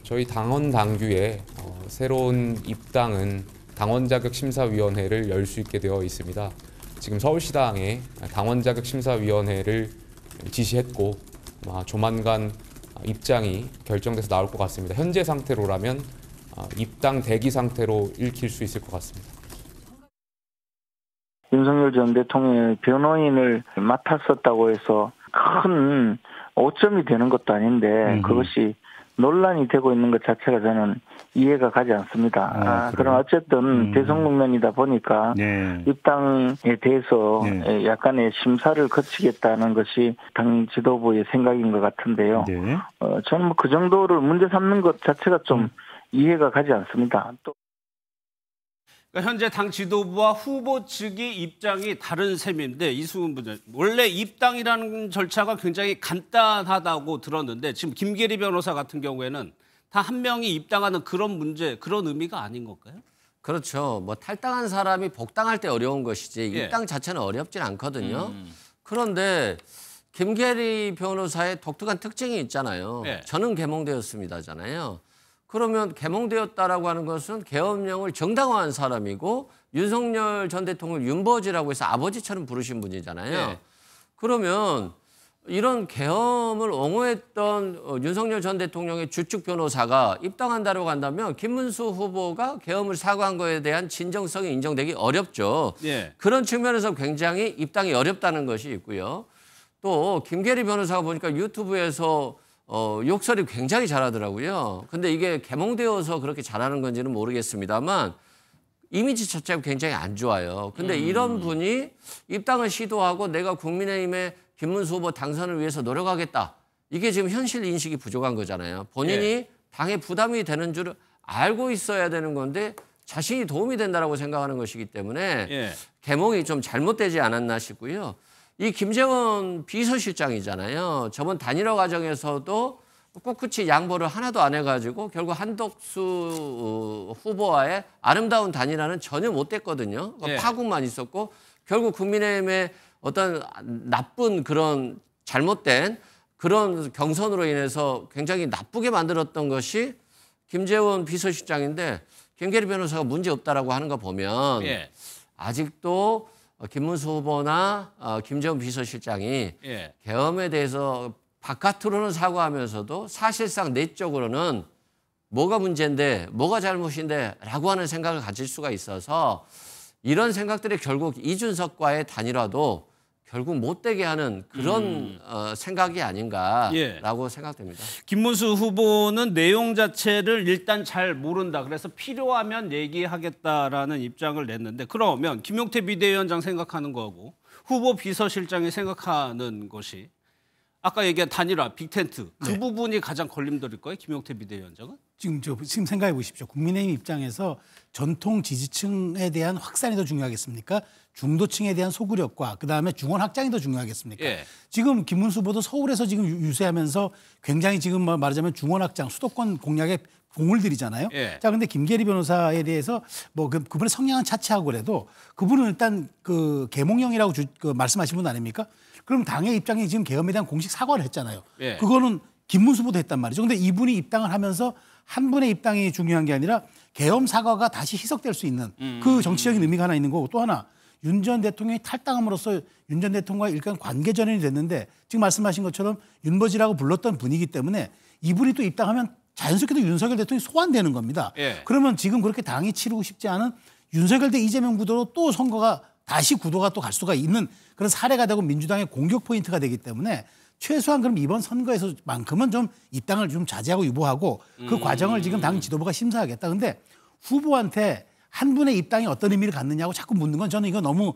저희 당원 당규에 새로운 입당은 당원자격심사위원회를 열 수 있게 되어 있습니다. 지금 서울시당에 당원자격심사위원회를 지시했고 조만간 입장이 결정돼서 나올 것 같습니다. 현재 상태로라면 입당 대기 상태로 읽힐 수 있을 것 같습니다. 윤석열 전 대통령의 변호인을 맡았었다고 해서 큰 오점이 되는 것도 아닌데 그것이 논란이 되고 있는 것 자체가 저는 이해가 가지 않습니다. 그럼 어쨌든 대선 국면이다 보니까 입당에 대해서 약간의 심사를 거치겠다는 것이 당 지도부의 생각인 것 같은데요. 저는 그 정도를 문제 삼는 것 자체가 좀 이해가 가지 않습니다. 또 그러니까 현재 당 지도부와 후보 측이 입장이 다른 셈인데 이승훈 부장 원래 입당이라는 절차가 굉장히 간단하다고 들었는데 지금 김계리 변호사 같은 경우에는 단 한 명이 입당하는 그런 문제, 그런 의미가 아닌 걸까요? 그렇죠. 뭐 탈당한 사람이 복당할 때 어려운 것이지 입당 자체는 어렵진 않거든요. 그런데 김계리 변호사의 독특한 특징이 있잖아요. 저는 개몽되었습니다잖아요. 그러면 개몽되었다라고 하는 것은 계엄령을 정당화한 사람이고 윤석열 전 대통령을 윤버지라고 해서 아버지처럼 부르신 분이잖아요. 그러면 이런 계엄을 옹호했던 윤석열 전 대통령의 주축 변호사가 입당한다고 한다면 김문수 후보가 계엄을 사과한 거에 대한 진정성이 인정되기 어렵죠. 그런 측면에서 굉장히 입당이 어렵다는 것이 있고요. 또 김계리 변호사가 보니까 유튜브에서 욕설이 굉장히 잘하더라고요. 근데 이게 개몽되어서 그렇게 잘하는 건지는 모르겠습니다만 이미지 자체가 굉장히 안 좋아요. 근데 이런 분이 입당을 시도하고 내가 국민의힘의 김문수 후보 당선을 위해서 노력하겠다. 이게 지금 현실 인식이 부족한 거잖아요. 본인이 당에 부담이 되는 줄 알고 있어야 되는 건데 자신이 도움이 된다라고 생각하는 것이기 때문에 개몽이 좀 잘못되지 않았나 싶고요. 이 김재원 비서실장이잖아요. 저번 단일화 과정에서도 꿋꿋이 양보를 하나도 안 해가지고 결국 한덕수 후보와의 아름다운 단일화는 전혀 못 됐거든요. 파국만 있었고 결국 국민의힘의 어떤 나쁜 그런 잘못된 그런 경선으로 인해서 굉장히 나쁘게 만들었던 것이 김재원 비서실장인데 김계리 변호사가 문제 없다라고 하는 거 보면 아직도 김문수 후보나 김재원 비서실장이 계엄에 대해서 바깥으로는 사과하면서도 사실상 내적으로는 뭐가 문제인데 뭐가 잘못인데 라고 하는 생각을 가질 수가 있어서 이런 생각들이 결국 이준석과의 단일화도 결국 못되게 하는 그런 생각이 아닌가라고 생각됩니다. 김문수 후보는 내용 자체를 일단 잘 모른다. 그래서 필요하면 얘기하겠다라는 입장을 냈는데 그러면 김용태 비대위원장 생각하는 거하고 후보 비서실장이 생각하는 것이 아까 얘기한 단일화, 빅텐트 그 부분이 가장 걸림돌일 거예요? 김용태 비대위원장은? 지금 생각해 보십시오. 국민의힘 입장에서 전통 지지층에 대한 확산이 더 중요하겠습니까? 중도층에 대한 소구력과 그다음에 중원 확장이 더 중요하겠습니까? 지금 김문수 후보도 서울에서 지금 유세하면서 굉장히 지금 말하자면 중원 확장, 수도권 공략에 공을 들이잖아요. 자, 근데 김계리 변호사에 대해서 뭐 그분의 성향은 차치하고 그래도 그분은 일단 그 계몽령이라고 말씀하신 분 아닙니까? 그럼 당의 입장이 지금 계엄에 대한 공식 사과를 했잖아요. 그거는 김문수 후보도 했단 말이죠. 근데 이분이 입당을 하면서 한 분의 입당이 중요한 게 아니라 계엄 사과가 다시 희석될 수 있는 그 정치적인 의미가 하나 있는 거고 또 하나 윤 전 대통령이 탈당함으로써 윤 전 대통령과 일단 관계 전환이 됐는데 지금 말씀하신 것처럼 윤버지라고 불렀던 분이기 때문에 이분이 또 입당하면 자연스럽게도 윤석열 대통령이 소환되는 겁니다. 그러면 지금 그렇게 당이 치르고 싶지 않은 윤석열 대 이재명 구도로 또 선거가 다시 구도가 또 갈 수가 있는 그런 사례가 되고 민주당의 공격 포인트가 되기 때문에 최소한 그럼 이번 선거에서만큼은 좀 입당을 좀 자제하고 유보하고 그 과정을 지금 당 지도부가 심사하겠다. 근데 후보한테 한 분의 입당이 어떤 의미를 갖느냐고 자꾸 묻는 건 저는 이건 너무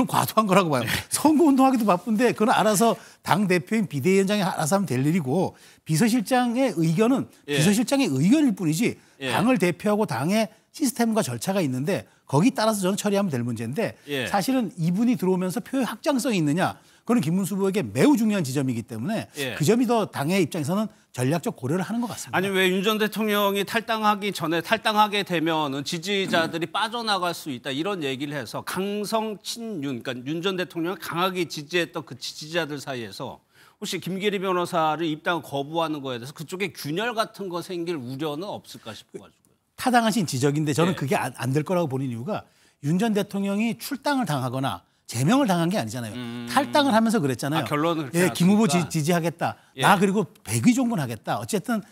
과도한 거라고 봐요. 선거운동하기도 바쁜데 그건 알아서 당대표인 비대위원장이 알아서 하면 될 일이고 비서실장의 의견은 비서실장의 의견일 뿐이지 당을 대표하고 당의 시스템과 절차가 있는데 거기 따라서 저는 처리하면 될 문제인데 사실은 이분이 들어오면서 표의 확장성이 있느냐 그건 김문수 후보에게 매우 중요한 지점이기 때문에 그 점이 더 당의 입장에서는 전략적 고려를 하는 것 같습니다. 아니 왜 윤 전 대통령이 탈당하기 전에 탈당하게 되면 지지자들이 빠져나갈 수 있다 이런 얘기를 해서 강성 친윤 그러니까 윤 전 대통령을 강하게 지지했던 그 지지자들 사이에서 혹시 김계리 변호사를 입당 거부하는 거에 대해서 그쪽에 균열 같은 거 생길 우려는 없을까 싶어가지고요. 타당하신 지적인데 저는 그게 안 될 거라고 보는 이유가 윤 전 대통령이 출당을 당하거나 제명을 당한 게 아니잖아요. 탈당을 하면서 그랬잖아요. 결론은 예, 김 후보 지지하겠다. 나 그리고 백의종군하겠다. 어쨌든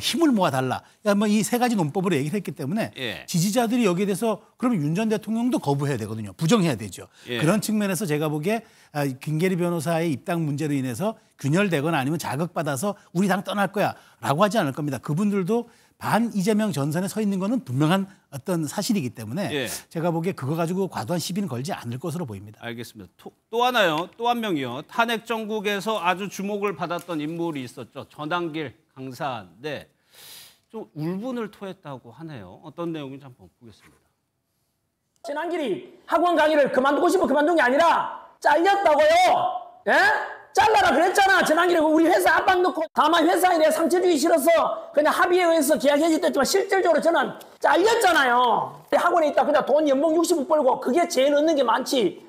힘을 모아달라. 뭐 이 세 가지 논법으로 얘기를 했기 때문에 지지자들이 여기에 대해서 그러면 윤 전 대통령도 거부해야 되거든요. 부정해야 되죠. 그런 측면에서 제가 보기에 김계리 변호사의 입당 문제로 인해서 균열되거나 아니면 자극받아서 우리 당 떠날 거야 라고 하지 않을 겁니다. 그분들도 반 이재명 전선에 서 있는 거는 분명한 어떤 사실이기 때문에 제가 보기에 그거 가지고 과도한 시비는 걸지 않을 것으로 보입니다. 알겠습니다. 또 하나요. 또 한 명이요. 탄핵 정국에서 아주 주목을 받았던 인물이 있었죠. 전한길 강사인데 좀 울분을 토했다고 하네요. 어떤 내용인지 한번 보겠습니다. 전한길이 학원 강의를 그만두고 싶어 그만둔 게 아니라 잘렸다고요. 예? 잘라라 그랬잖아. 전한길이 우리 회사 압박 넣고 다만 회사에 내 상처 주기 싫어서 그냥 합의에 의해서 계약 해지됐지만 실질적으로 저는 잘렸잖아요. 학원에 있다 그냥 돈 연봉 60억 벌고 그게 제일 얻는 게 많지.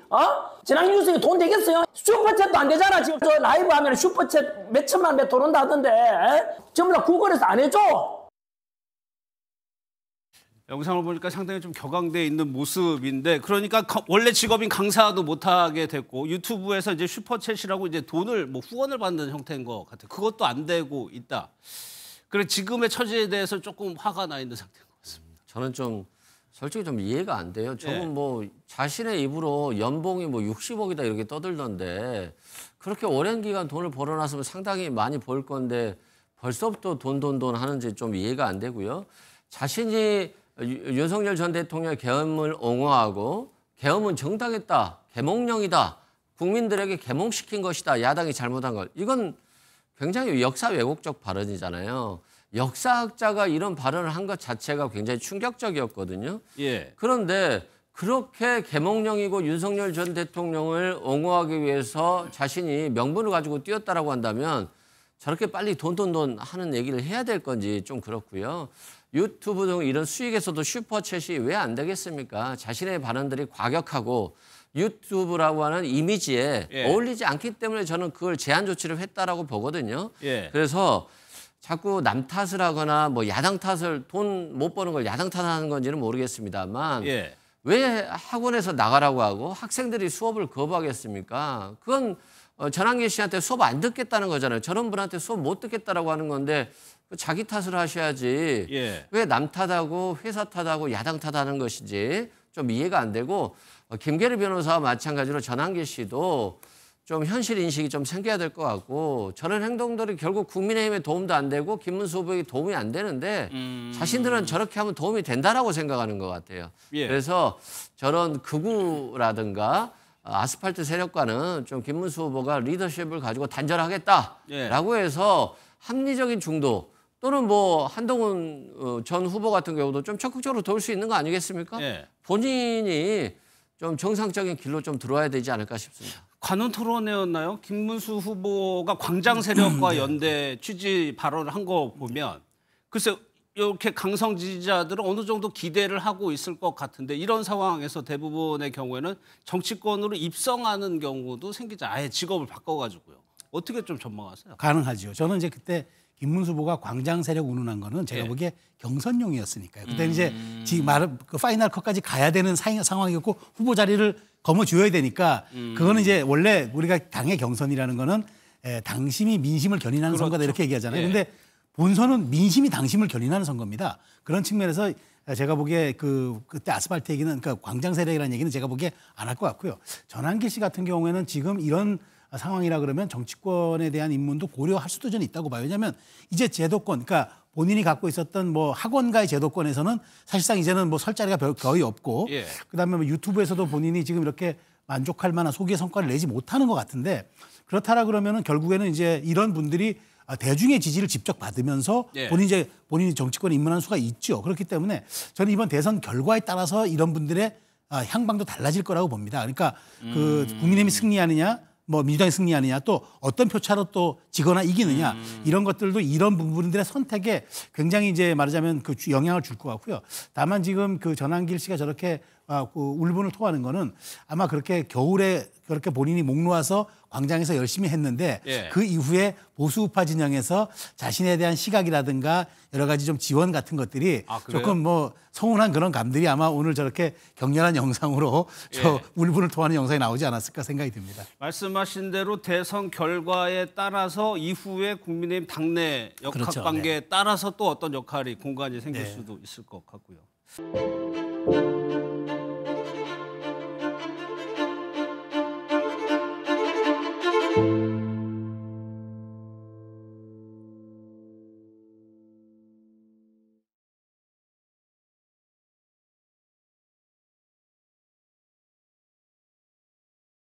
전한길 교수님 돈 되겠어요? 슈퍼챗도 안 되잖아. 지금 저 라이브 하면 슈퍼챗 몇 천만 배 들어온다 하던데 전부 다 구글에서 안 해줘. 영상을 보니까 상당히 좀 격앙돼 있는 모습인데 그러니까 원래 직업인 강사도 못하게 됐고 유튜브에서 이제 슈퍼챗이라고 이제 돈을 뭐 후원을 받는 형태인 것 같아요. 그것도 안 되고 있다. 그래 지금의 처지에 대해서 조금 화가 나 있는 상태인 것 같습니다. 저는 좀 솔직히 좀 이해가 안 돼요. 저건 뭐 자신의 입으로 연봉이 뭐 60억이다 이렇게 떠들던데 그렇게 오랜 기간 돈을 벌어놨으면 상당히 많이 벌 건데 벌써부터 돈 하는지 좀 이해가 안 되고요. 자신이 윤석열 전 대통령의 계엄을 옹호하고 계엄은 정당했다, 계몽령이다, 국민들에게 계몽시킨 것이다, 야당이 잘못한 것. 이건 굉장히 역사 왜곡적 발언이잖아요. 역사학자가 이런 발언을 한 것 자체가 굉장히 충격적이었거든요. 그런데 그렇게 계몽령이고 윤석열 전 대통령을 옹호하기 위해서 자신이 명분을 가지고 뛰었다라고 한다면 저렇게 빨리 돈 하는 얘기를 해야 될 건지 좀 그렇고요. 유튜브 등 이런 수익에서도 슈퍼챗이 왜 안 되겠습니까? 자신의 발언들이 과격하고 유튜브라고 하는 이미지에 어울리지 않기 때문에 저는 그걸 제한 조치를 했다라고 보거든요. 그래서 자꾸 남 탓을 하거나 뭐 야당 탓을 돈 못 버는 걸 야당 탓하는 건지는 모르겠습니다만 왜 학원에서 나가라고 하고 학생들이 수업을 거부하겠습니까? 그건 전한길 씨한테 수업 안 듣겠다는 거잖아요. 저런 분한테 수업 못 듣겠다라고 하는 건데 자기 탓을 하셔야지 왜 남 탓하고 회사 탓하고 야당 탓하는 것인지 좀 이해가 안 되고 김계리 변호사와 마찬가지로 전한길 씨도 좀 현실 인식이 좀 생겨야 될 것 같고 저런 행동들이 결국 국민의힘에 도움도 안 되고 김문수 후보에게 도움이 안 되는데 자신들은 저렇게 하면 도움이 된다라고 생각하는 것 같아요. 그래서 저런 극우라든가 아스팔트 세력과는 좀 김문수 후보가 리더십을 가지고 단절하겠다라고 해서 합리적인 중도 또는 뭐 한동훈 전 후보 같은 경우도 좀 적극적으로 도울 수 있는 거 아니겠습니까? 본인이 좀 정상적인 길로 좀 들어와야 되지 않을까 싶습니다. 관훈 토론회였나요? 김문수 후보가 광장 세력과 연대 취지 발언을 한 거 보면 글쎄 이렇게 강성 지지자들은 어느 정도 기대를 하고 있을 것 같은데 이런 상황에서 대부분의 경우에는 정치권으로 입성하는 경우도 생기지 아예 직업을 바꿔가지고요. 어떻게 좀 전망하세요? 가능하죠. 저는 이제 그때 김문수 후보가 광장 세력 운운한 거는 제가 보기에 경선용이었으니까요. 그때는 이제 지금 그 파이널 컷까지 가야 되는 상황이었고 후보 자리를 거머쥐어야 되니까 그거는 이제 원래 우리가 당의 경선이라는 거는 당심이 민심을 견인하는 선거다 이렇게 얘기하잖아요. 근데 본선은 민심이 당심을 견인하는 선거입니다. 그런 측면에서 제가 보기에 그때 아스팔트 얘기는 그러니까 광장 세력이라는 얘기는 제가 보기에 안 할 것 같고요. 전한길 씨 같은 경우에는 지금 이런 상황이라 그러면 정치권에 대한 입문도 고려할 수도 저는 있다고 봐요. 왜냐하면 이제 제도권, 그러니까 본인이 갖고 있었던 뭐 학원가의 제도권에서는 사실상 이제는 뭐 설 자리가 거의 없고, 그다음에 뭐 유튜브에서도 본인이 지금 이렇게 만족할 만한 소기의 성과를 내지 못하는 것 같은데 그렇다라 그러면은 결국에는 이제 이런 분들이 대중의 지지를 직접 받으면서 본인이 정치권에 입문한 수가 있죠. 그렇기 때문에 저는 이번 대선 결과에 따라서 이런 분들의 향방도 달라질 거라고 봅니다. 그러니까 그 국민의힘이 승리하느냐, 뭐 민주당이 승리하느냐, 또 어떤 표차로 또 지거나 이기느냐 이런 것들도 이런 부분들의 선택에 굉장히 이제 말하자면 그 영향을 줄 것 같고요. 다만 지금 그 전한길 씨가 저렇게 그 울분을 토하는 거는 아마 그렇게 겨울에 그렇게 본인이 목 놓아서 광장에서 열심히 했는데 예. 그 이후에 보수 우파 진영에서 자신에 대한 시각이라든가 여러 가지 좀 지원 같은 것들이 조금 뭐 서운한 그런 감들이 아마 오늘 저렇게 격렬한 영상으로 저 울분을 토하는 영상이 나오지 않았을까 생각이 듭니다. 말씀하신 대로 대선 결과에 따라서 이후에 국민의힘 당내 역학관계에 따라서 또 어떤 역할이 공간이 생길 수도 있을 것 같고요.